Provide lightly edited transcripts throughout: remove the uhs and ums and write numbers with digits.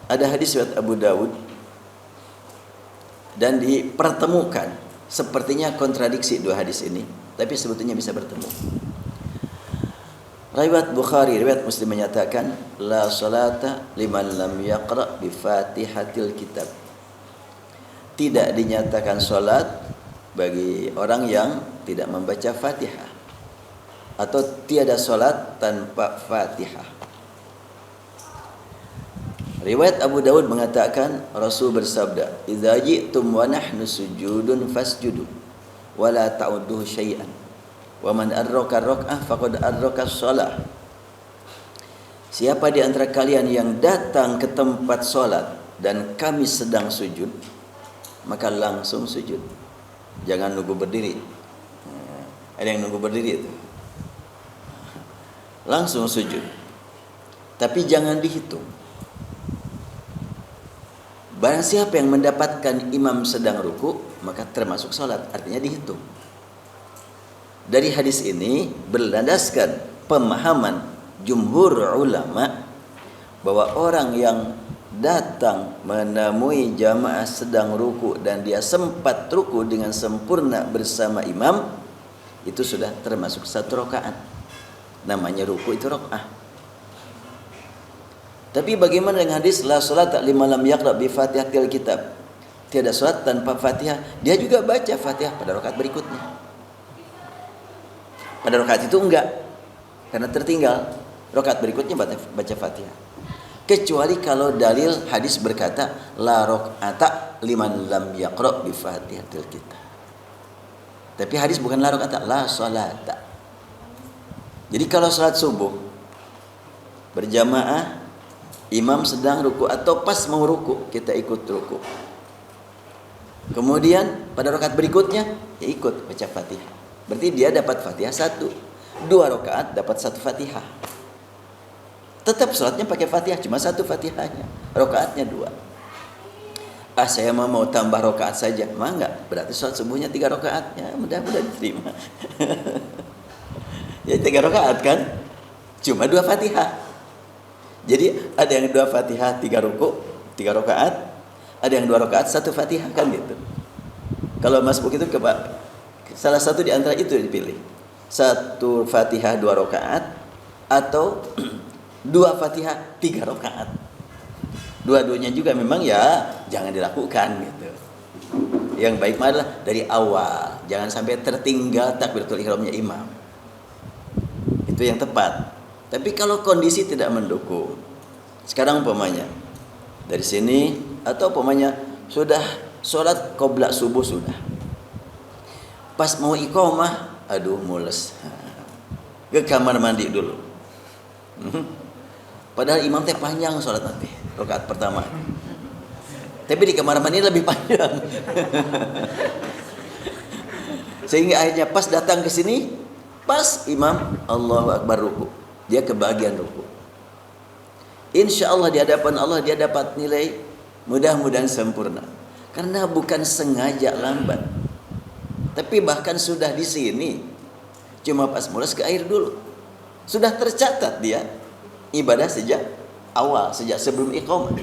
Ada hadis riwayat Abu Dawud dan dipertemukan. Sepertinya kontradiksi dua hadis ini, tapi sebetulnya bisa bertemu. Riwayat Bukhari, riwayat Muslim menyatakan, la salata liman lam yaqra bi Fatihatil kitab. Tidak dinyatakan salat bagi orang yang tidak membaca Fatihah, atau tiada salat tanpa Fatihah. Riwayat Abu Dawud mengatakan, Rasul bersabda, "Idza ji'tum wa nahnu sujudun fasjudu wa la ta'udduhu syai'an. Wa man adraka rak'ah faqad adraka shalah." Siapa di antara kalian yang datang ke tempat salat dan kami sedang sujud, maka langsung sujud. Jangan nunggu berdiri. Ada yang nunggu berdiri itu. Langsung sujud. Tapi jangan dihitung. Barang siapa yang mendapatkan imam sedang ruku, maka termasuk salat, artinya dihitung. Dari hadis ini berlandaskan pemahaman jumhur ulama bahwa orang yang datang menemui jamaah sedang ruku dan dia sempat ruku dengan sempurna bersama imam, itu sudah termasuk satu rakaat. Namanya ruku itu rakaat. Tapi bagaimana dengan hadis la salata liman lam yaqra bi Fatihatil kitab? Tiada salat tanpa Fatihah. Dia juga baca Fatihah pada rakaat berikutnya. Pada rakaat itu enggak, karena tertinggal. Rakaat berikutnya baca Fatihah. Kecuali kalau dalil hadis berkata la rakaata liman lam yaqra bi Fatihatil kitab. Tapi hadis bukan la rakaata, la salata. Jadi kalau salat subuh berjamaah, imam sedang ruku atau pas mau ruku, kita ikut ruku. Kemudian pada rakaat berikutnya ya ikut baca Fatihah. Berarti dia dapat Fatihah satu. 2 rakaat dapat 1 Fatihah. Tetap salatnya pakai Fatihah, cuma 1 Fatihahnya. Rakaatnya 2. Saya mau tambah rakaat saja. Enggak, berarti salat subuhnya 3 rakaat. Ya, mudah-mudahan diterima. Ya 3 rakaat kan? Cuma 2 Fatihah. Jadi ada yang 2 Fatihah 3 ruku, 3 rakaat, ada yang 2 rakaat 1 Fatihah, kan gitu. Kalau masbuk itu salah satu di antara itu dipilih. 1 Fatihah 2 rakaat atau 2 Fatihah 3 rakaat. Dua-duanya juga memang ya jangan dilakukan gitu. Yang baik adalah dari awal, jangan sampai tertinggal takbiratul ihramnya imam. Itu yang tepat. Tapi kalau kondisi tidak mendukung, sekarang umpamanya dari sini atau umpamanya sudah sholat qoblak subuh sudah, pas mau iqamah, aduh mules, ke kamar mandi dulu. Padahal imam teh panjang sholat nanti rakaat pertama, tapi di kamar mandi lebih panjang. Sehingga akhirnya pas datang ke sini, pas imam Allahu Akbar ruku, dia kebagian ruku. Insya Allah di hadapan Allah dia dapat nilai mudah-mudahan sempurna. Karena bukan sengaja lambat. Tapi bahkan sudah di sini, cuma pas mules ke air dulu. Sudah tercatat dia ibadah sejak awal, sejak sebelum iqamah.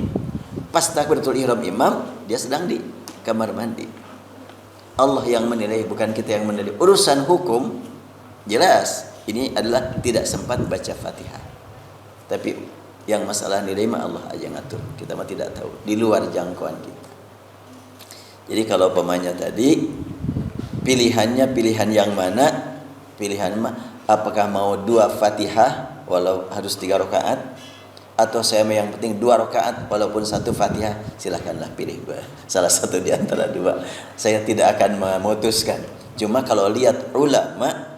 Pas takbiratul ihram imam, dia sedang di kamar mandi. Allah yang menilai, bukan kita yang menilai. Urusan hukum jelas. Ini adalah tidak sempat baca Fatihah. Tapi yang masalah nilai mah Allah aja ngatur. Kita mah tidak tahu, di luar jangkauan kita. Jadi kalau pemainnya tadi pilihannya pilihan yang mana? Pilihan mah apakah mau 2 Fatihah walau harus 3 rakaat, atau saya yang penting 2 rakaat walaupun 1 Fatihah, silakanlah pilih salah satu di antara 2. Saya tidak akan memutuskan. Cuma kalau lihat ulama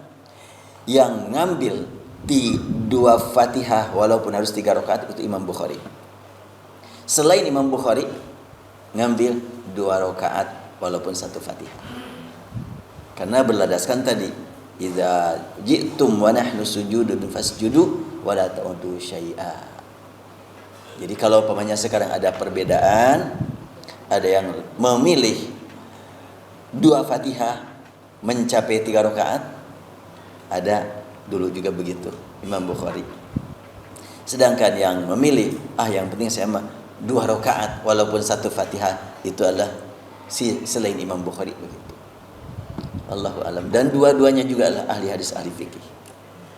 yang ngambil di 2 Fatihah walaupun harus 3 rakaat itu Imam Bukhari. Selain Imam Bukhari ngambil 2 rakaat walaupun 1 Fatihah. Karena berladaskan tadi, idza ji'tum wa nahnu sujudun fasjudu wa la ta'udu syai'a. Jadi kalau umpamanya sekarang ada perbedaan, ada yang memilih 2 Fatihah mencapai 3 rakaat, ada dulu juga begitu Imam Bukhari. Sedangkan yang memilih yang penting saya mah 2 rakaat walaupun 1 Fatihah itu adalah selain Imam Bukhari begitu. Allahu alam. Dan dua-duanya juga adalah ahli hadis, ahli fikih.